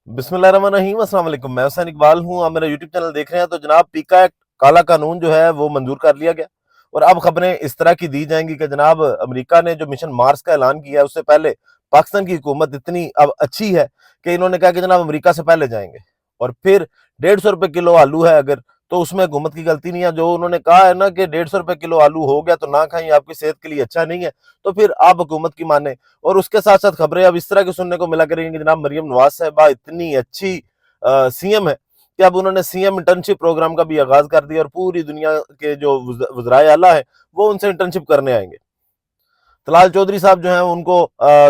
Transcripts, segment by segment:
बिस्मिल्लाहिर्रहमानिर्रहीम। अस्सलाम वालेकुम। मैं हुसैन इकबाल हूँ। आप मेरा यूट्यूब चैनल देख रहे हैं। तो जनाब पीका एक्ट काला कानून जो है वो मंजूर कर लिया गया और अब खबरें इस तरह की दी जाएंगी कि जनाब अमेरिका ने जो मिशन मार्स का ऐलान किया है उससे पहले पाकिस्तान की हुकूमत इतनी अब अच्छी है कि इन्होंने कहा कि जनाब अमेरिका से पहले जाएंगे। और फिर 150 रुपए किलो आलू है अगर, तो उसमें हुकूमत की गलती नहीं है। जो उन्होंने कहा है ना कि 150 रुपए किलो आलू हो गया तो ना खाएं, आपकी सेहत के लिए अच्छा नहीं है, तो फिर आप हुकूमत की माने। और उसके साथ साथ खबरें अब इस तरह की सुनने को मिला करेंगी कि जनाब मरियम नवाज साहिबा इतनी अच्छी सीएम है कि अब उन्होंने सीएम इंटर्नशिप प्रोग्राम का भी आगाज कर दिया और पूरी दुनिया के जो वज़राए आला है वो उनसे इंटर्नशिप करने आएंगे। तलाल चौधरी साहब जो हैं उनको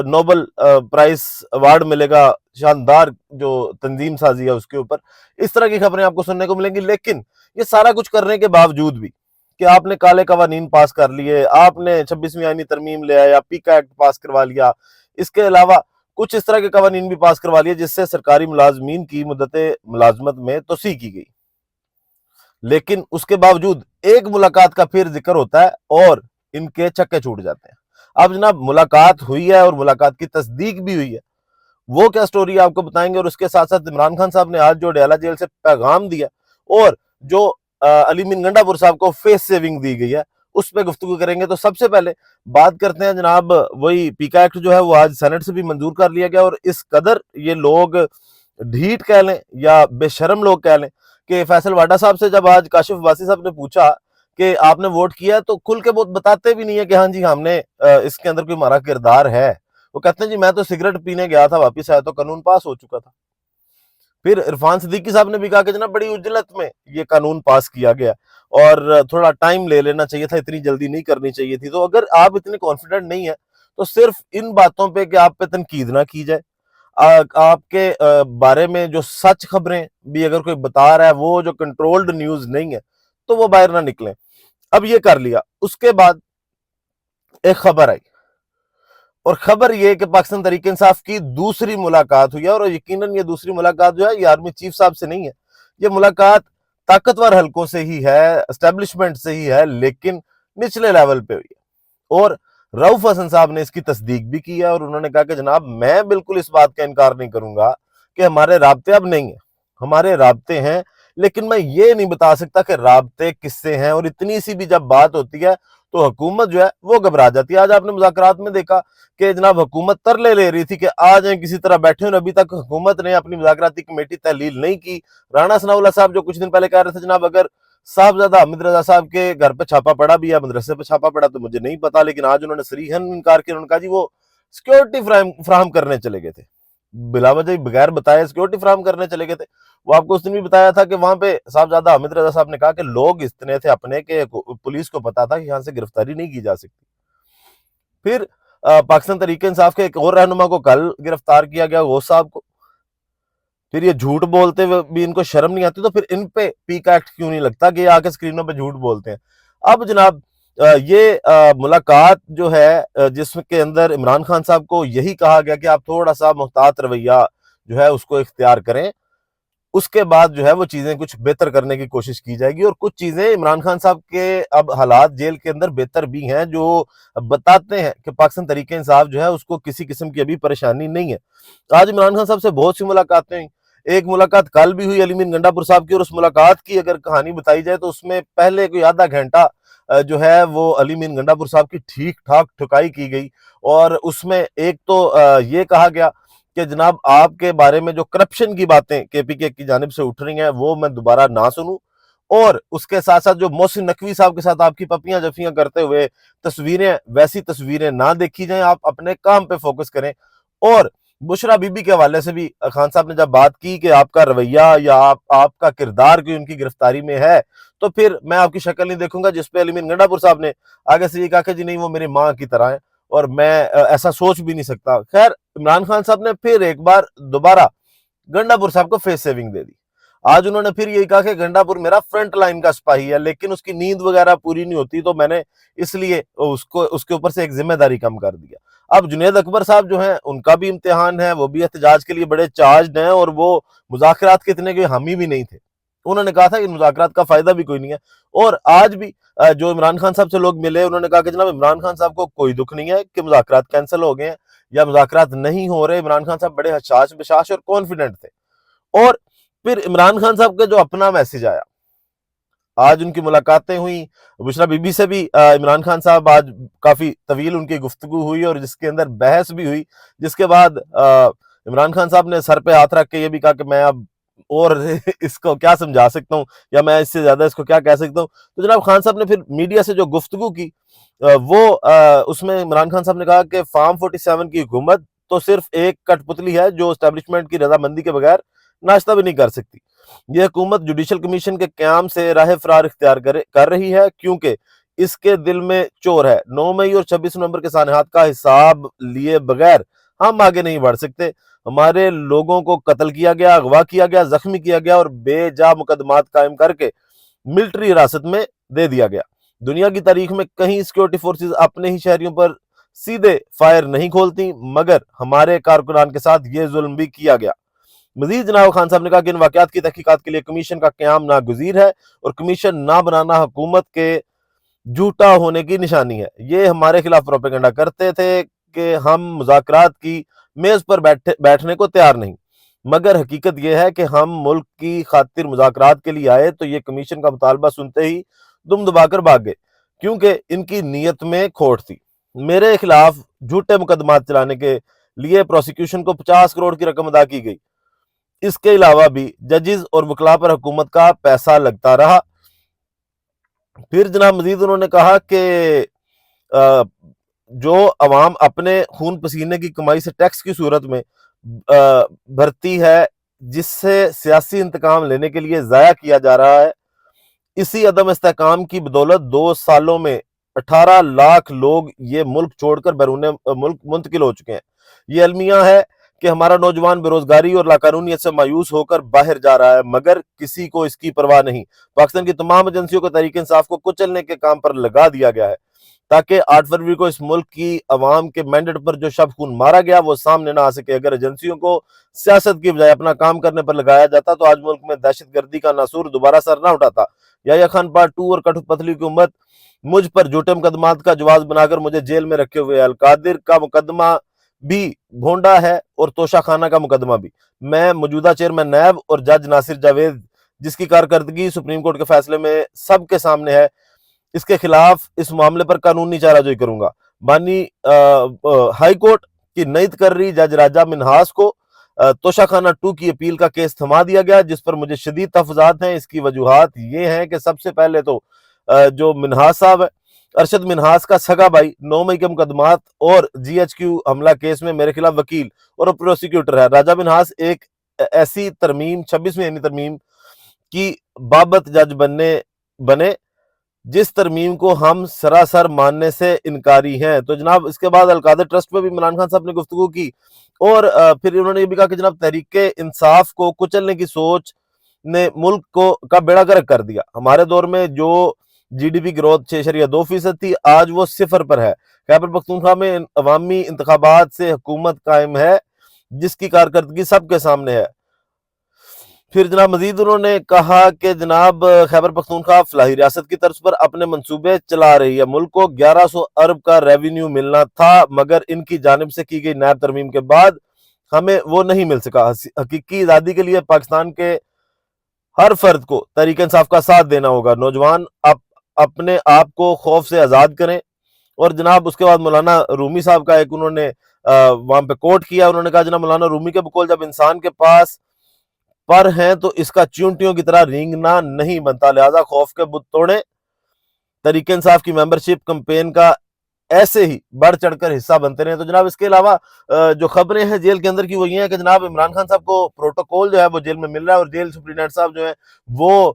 नोबल प्राइज अवार्ड मिलेगा, शानदार जो तंजीम साजी है उसके ऊपर। इस तरह की खबरें आपको सुनने को मिलेंगी। लेकिन ये सारा कुछ करने के बावजूद भी कि आपने काले कवानीन पास कर लिए, आपने 26वीं आईनी तरमीम ले आया, पीका एक्ट पास करवा लिया, इसके अलावा कुछ इस तरह के कवानीन भी पास करवा लिए जिससे सरकारी मुलाजमीन की मुद्दत मुलाजमत में तोसी की गई। लेकिन उसके बावजूद एक मुलाकात का फिर जिक्र होता है और इनके चक्के छूट जाते हैं। अब जनाब मुलाकात हुई है और मुलाकात की तस्दीक भी हुई है, वो क्या स्टोरी आपको बताएंगे। और उसके साथ साथ इमरान खान साहब ने आज जो डयाला जेल से पैगाम दिया और जो अली मीन गंडापुर साहब को फेस सेविंग दी गई है उस पर गुफ्तगू करेंगे। तो सबसे पहले बात करते हैं जनाब, वही पीका एक्ट जो है वो आज सेनेट से भी मंजूर कर लिया गया और इस कदर ये लोग ढीठ कह लें या बेशरम लोग कह लें कि फैसल वाडा साहब से जब आज काशिफ वासी साहब ने पूछा कि आपने वोट किया है, तो खुल के बहुत बताते भी नहीं है कि हाँ जी हमने इसके अंदर कोई हमारा किरदार है। वो कहते हैं जी मैं तो सिगरेट पीने गया था, वापिस आया तो कानून पास हो चुका था। फिर इरफान सिद्दीकी साहब ने भी कहा कि जनाब बड़ी उजलत में ये कानून पास किया गया और थोड़ा टाइम ले लेना चाहिए था, इतनी जल्दी नहीं करनी चाहिए थी। तो अगर आप इतने कॉन्फिडेंट नहीं है तो सिर्फ इन बातों पे कि आप पे तनकीद ना की जाए, आपके बारे में जो सच खबरें भी अगर कोई बता रहा है वो जो कंट्रोल्ड न्यूज नहीं है तो वो बाहर ना निकले। अब ये कर लिया, उसके बाद एक खबर आई और खबर ये कि पाकिस्तान तरीके इंसाफ की दूसरी मुलाकात हुई है और यकीनन ये दूसरी मुलाकात जो है ये आर्मी चीफ साहब से नहीं है। ये मुलाकात ताकतवर हलकों से ही है, एस्टेब्लिशमेंट से ही है, लेकिन निचले लेवल पे हुई है। और रऊफ हसन साहब ने इसकी तस्दीक भी की है और उन्होंने कहा कि जनाब मैं बिल्कुल इस बात का इनकार नहीं करूंगा कि हमारे राब्ते अब नहीं है, हमारे राब्ते हैं, लेकिन मैं ये नहीं बता सकता कि राब्ते किससे हैं। और इतनी सी भी जब बात होती है तो हुकूमत जो है वो घबरा जाती है। आज आपने मुज़ाकरात में देखा कि जनाब हुकूमत तरले ले रही थी कि आ जाए किसी तरह बैठे, और अभी तक हुकूमत ने अपनी मुज़ाकराती कमेटी तहलील नहीं की। राणा सनाउल्लाह साहब जो कुछ दिन पहले कह रहे थे जनाब अगर साहबजादा हामिद रजा साहब के घर पे छापा पड़ा भी है, मदरसे पे छापा पड़ा, तो मुझे नहीं पता, लेकिन आज उन्होंने सरीहन इनकार किया। उन्होंने कहा जी वो सिक्योरिटी फ्राहम करने चले गए थे, बिला वजह बगैर बताए सिक्योरिटी फ्राहम करने चले गए थे। वो आपको उस दिन भी बताया था कि वहां पे साहबजादा हामिद रजा साहब ने कहा कि लोग इतने थे अपने के पुलिस को पता था कि यहाँ से गिरफ्तारी नहीं की जा सकती। फिर पाकिस्तान तरीके इंसाफ के एक और रहनुमा को कल गिरफ्तार किया गया, वो साहब को। फिर ये झूठ बोलते हुए भी इनको शर्म नहीं आती, तो फिर इन पे पीका एक्ट क्यों नहीं लगता कि ये आके स्क्रीनों पे झूठ बोलते हैं। अब जनाब ये मुलाकात जो है जिसके अंदर इमरान खान साहब को यही कहा गया कि आप थोड़ा सा मुहतात रवैया जो है उसको इख्तियार करें, उसके बाद जो है वो चीजें कुछ बेहतर करने की कोशिश की जाएगी। और कुछ चीजें इमरान खान साहब के अब हालात जेल के अंदर बेहतर भी हैं जो बताते हैं कि पाकिस्तान तरीके इंसाफ जो है उसको किसी किस्म की अभी परेशानी नहीं है। आज इमरान खान साहब से बहुत सी मुलाकातें हुई। एक मुलाकात कल भी हुई अली मीन गंडापुर साहब की, और उस मुलाकात की अगर कहानी बताई जाए तो उसमें पहले कोई आधा घंटा जो है वो अली मीन गंडापुर साहब की ठीक ठाक ठुकाई की गई। और उसमें एक तो ये कहा गया कि जनाब आपके बारे में जो करप्शन की बातें केपीके की जानिब से उठ रही हैं वो मैं दोबारा ना सुनूं, और उसके साथ साथ जो मोहसिन नकवी साहब के साथ आपकी पपियां जफियां करते हुए तस्वीरें, वैसी तस्वीरें ना देखी जाएं, आप अपने काम पे फोकस करें। और बुशरा बीबी के हवाले से भी खान साहब ने जब बात की कि आपका रवैया या आपका किरदार कोई उनकी गिरफ्तारी में है, तो फिर मैं आपकी शक्ल नहीं देखूंगा, जिसपे अली मीन गंडापुर साहब ने आगे से ये कहा कि जी नहीं वो मेरी माँ की तरह है और मैं ऐसा सोच भी नहीं सकता। खैर इमरान खान साहब ने फिर एक बार दोबारा गंडापुर साहब को फेस सेविंग दे दी। आज उन्होंने फिर यही कहा कि गंडापुर मेरा फ्रंट लाइन का सिपाही है, लेकिन उसकी नींद वगैरह पूरी नहीं होती तो मैंने इसलिए उसको उसके ऊपर से एक जिम्मेदारी कम कर दिया। अब जुनेद अकबर साहब जो हैं उनका भी इम्तिहान है, वो भी एहतजाज के लिए बड़े चार्ज हैं और वो मुज़ाकरात के इतने के हामी भी नहीं थे। उन्होंने कहा था कि मुज़ाकरात का फायदा भी कोई नहीं है। और आज भी जो इमरान खान साहब से लोग मिले उन्होंने कहा कि जनाब इमरान खान साहब को कोई दुख नहीं है कि मुज़ाकरात कैंसिल हो गए हैं या मुज़ाकरात नहीं हो रहे। इमरान खान साहब बड़े हशाश बशाश और कॉन्फिडेंट थे। اور پھر عمران خان صاحب کا جو اپنا میسج آیا، آج ان کی ملاقاتیں ہوئی بشرا بی بی سے بھی، عمران خان صاحب آج کافی طویل ان کی گفتگو ہوئی اور جس کے اندر بحث بھی ہوئی، جس کے بعد عمران خان صاحب نے سر پہ ہاتھ رکھ کے یہ بھی کہا کہ میں اب اور اس کو کیا سمجھا سکتا ہوں یا میں اس سے زیادہ اس کو کیا کہہ سکتا ہوں۔ تو جناب خان صاحب نے پھر میڈیا سے جو گفتگو کی وہ اس میں عمران خان صاحب نے کہا کہ فارم 47 کی حکومت تو صرف ایک کٹ پتلی ہے جو اسٹیبلشمنٹ کی رضامندی کے بغیر ناشتہ بھی نہیں کر سکتی۔ یہ حکومت جوڈیشل کمیشن کے قیام سے راہ فرار اختیار کر رہی ہے کیونکہ اس کے دل میں چور ہے۔ 9 مئی اور 26 نومبر کے سانحات کا حساب لیے بغیر ہم آگے نہیں بڑھ سکتے۔ ہمارے لوگوں کو قتل کیا گیا، اغوا کیا گیا، زخمی کیا گیا اور بے جا مقدمات قائم کر کے ملٹری حراست میں دے دیا گیا۔ دنیا کی تاریخ میں کہیں سیکیورٹی فورسز اپنے ہی شہریوں پر سیدھے فائر نہیں کھولتی، مگر ہمارے کارکنان کے ساتھ یہ ظلم بھی کیا گیا۔ مزید جناب خان صاحب نے کہا کہ ان واقعات کی تحقیقات کے لیے کمیشن کا قیام ناگزیر ہے اور کمیشن نہ بنانا حکومت کے جھوٹا ہونے کی نشانی ہے۔ یہ ہمارے خلاف پروپیگنڈا کرتے تھے کہ ہم مذاکرات کی میز پر بیٹھنے کو تیار نہیں، مگر حقیقت یہ ہے کہ ہم ملک کی خاطر مذاکرات کے لیے آئے تو یہ کمیشن کا مطالبہ سنتے ہی دم دبا کر بھاگ گئے کیونکہ ان کی نیت میں کھوٹ تھی۔ میرے خلاف جھوٹے مقدمات چلانے کے لیے پروسیکیوشن کو 50 کروڑ کی رقم ادا کی گئی۔ اس کے علاوہ بھی ججز اور وکلاء پر حکومت کا پیسہ لگتا رہا۔ پھر جناب مزید انہوں نے کہا کہ جو عوام اپنے خون پسینے کی کمائی سے ٹیکس کی صورت میں بھرتی ہے، جس سے سیاسی انتقام لینے کے لیے ضائع کیا جا رہا ہے، اسی عدم استحکام کی بدولت 2 سالوں میں 18 لاکھ لوگ یہ ملک چھوڑ کر بیرون ملک منتقل ہو چکے ہیں۔ یہ المیہ ہے کہ ہمارا نوجوان بے روزگاری اور لاقانونیت سے مایوس ہو کر باہر جا رہا ہے، مگر کسی کو اس کی پرواہ نہیں۔ پاکستان کی تمام ایجنسیوں کو تحریک انصاف کو کچلنے کے کام پر لگا دیا گیا ہے تاکہ 8 فروری کو اس ملک کی عوام کے مینڈیٹ پر جو شب خون مارا گیا وہ سامنے نہ آ سکے۔ اگر ایجنسیوں کو سیاست کی بجائے اپنا کام کرنے پر لگایا جاتا تو آج ملک میں دہشت گردی کا ناسور دوبارہ سر نہ اٹھاتا۔ یحییٰ خان پارٹ 2 اور کٹو پتلی کی امت مجھ پر جھوٹے مقدمات کا جواز بنا کر مجھے جیل میں رکھے ہوئے ہے۔ القادر کا مقدمہ بھی بھونڈا ہے اور توشہ خانہ کا مقدمہ بھی۔ میں موجودہ چیئرمین نیب اور جج ناصر جاوید جس کی کارکردگی سپریم کورٹ کے فیصلے میں سب کے سامنے ہے، اس کے خلاف اس معاملے پر قانونی چارہ جوئی کروں گا۔ بانی ہائی کورٹ کی نئی تقرری جج راجہ منہاس کو توشہ خانہ 2 کی اپیل کا کیس تھما دیا گیا، جس پر مجھے شدید تحفظات ہیں۔ اس کی وجوہات یہ ہیں کہ سب سے پہلے تو جو منہاس صاحب ہے، ارشد منہاس کا سگا بھائی 9 مئی کے مقدمات اور جی ایچ کیو حملہ کیس میں میرے خلاف وکیل اور پروسیکیوٹر ہے۔ راجہ منہاس ایک ایسی ترمیم 26ویں ترمیم کی بابت جج بنے جس ترمیم کو ہم سراسر ماننے سے انکاری ہیں۔ تو جناب اس کے بعد القادر ٹرسٹ پہ بھی عمران خان صاحب نے گفتگو کی اور پھر انہوں نے یہ بھی کہا کہ جناب تحریک انصاف کو کچلنے کی سوچ نے ملک کا بیڑا غرق کر دیا۔ ہمارے دور میں جو جی ڈی پی گروتھ 6.2% تھی، آج وہ 0 پر ہے۔ خیبر پختونخوا میں عوامی انتخابات سے حکومت قائم ہے جس کی کارکردگی سب کے سامنے ہے۔ پھر جناب مزید انہوں نے کہا کہ جناب خیبر پختونخوا فلاحی ریاست کی طرز پر اپنے منصوبے چلا رہی ہے۔ ملک کو 1100 ارب کا ریونیو ملنا تھا، مگر ان کی جانب سے کی گئی نیب ترمیم کے بعد ہمیں وہ نہیں مل سکا۔ حقیقی آزادی کے لیے پاکستان کے ہر فرد کو تحریک انصاف کا ساتھ دینا ہوگا۔ نوجوان اپنے آپ کو خوف سے آزاد کریں۔ اور جناب اس کے بعد مولانا رومی صاحب کا ایک انہوں نے وہاں پہ کوٹ کیا، انہوں نے کہا جناب مولانا رومی کے بقول جب انسان کے پاس پر ہیں تو اس کا چیونٹیوں کی طرح رینگنا نہیں بنتا، لہذا خوف کے بت توڑیں۔ تحریک انصاف کی ممبرشپ کمپین کا ایسے ہی بڑھ چڑھ کر حصہ بنتے رہے۔ تو جناب اس کے علاوہ جو خبریں ہیں جیل کے اندر کی وہ یہ ہیں کہ جناب عمران خان صاحب کو پروٹوکول جو ہے وہ جیل میں مل رہا ہے اور جیل سپرنٹینڈنٹ صاحب جو ہیں وہ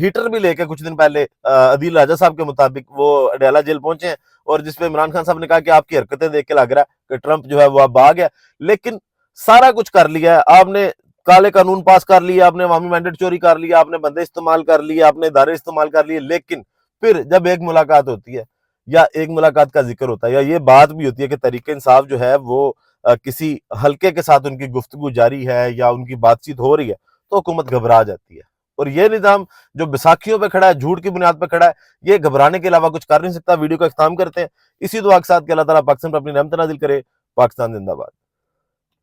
ہیٹر بھی لے کے کچھ دن پہلے عدیل راجہ صاحب کے مطابق وہ اڈیالہ جیل پہنچے ہیں، اور جس پہ عمران خان صاحب نے کہا کہ آپ کی حرکتیں دیکھ کے لگ رہا ہے کہ ٹرمپ جو ہے وہ اب آ گیا۔ لیکن سارا کچھ کر لیا ہے آپ نے، کالے قانون پاس کر لیا آپ نے، عوامی مینڈیٹ چوری کر لیا آپ نے، بندے استعمال کر لیے آپ نے، ادارے استعمال کر لیے، لیکن پھر جب ایک ملاقات ہوتی ہے یا ایک ملاقات کا ذکر ہوتا ہے یا یہ بات بھی ہوتی ہے کہ تحریک انصاف جو ہے وہ کسی حلقے کے ساتھ ان کی گفتگو جاری ہے یا ان کی بات چیت ہو رہی ہے، تو حکومت گھبرا جاتی ہے۔ اور یہ نظام جو بیساکھیوں پہ کھڑا ہے، جھوٹ کی بنیاد پہ کھڑا ہے، یہ گھبرانے کے علاوہ کچھ کر نہیں سکتا۔ ویڈیو کا اختتام کرتے ہیں اسی دعا کے ساتھ کہ اللہ تعالیٰ پاکستان پر اپنی رحمت نازل کرے۔ پاکستان زندہ باد۔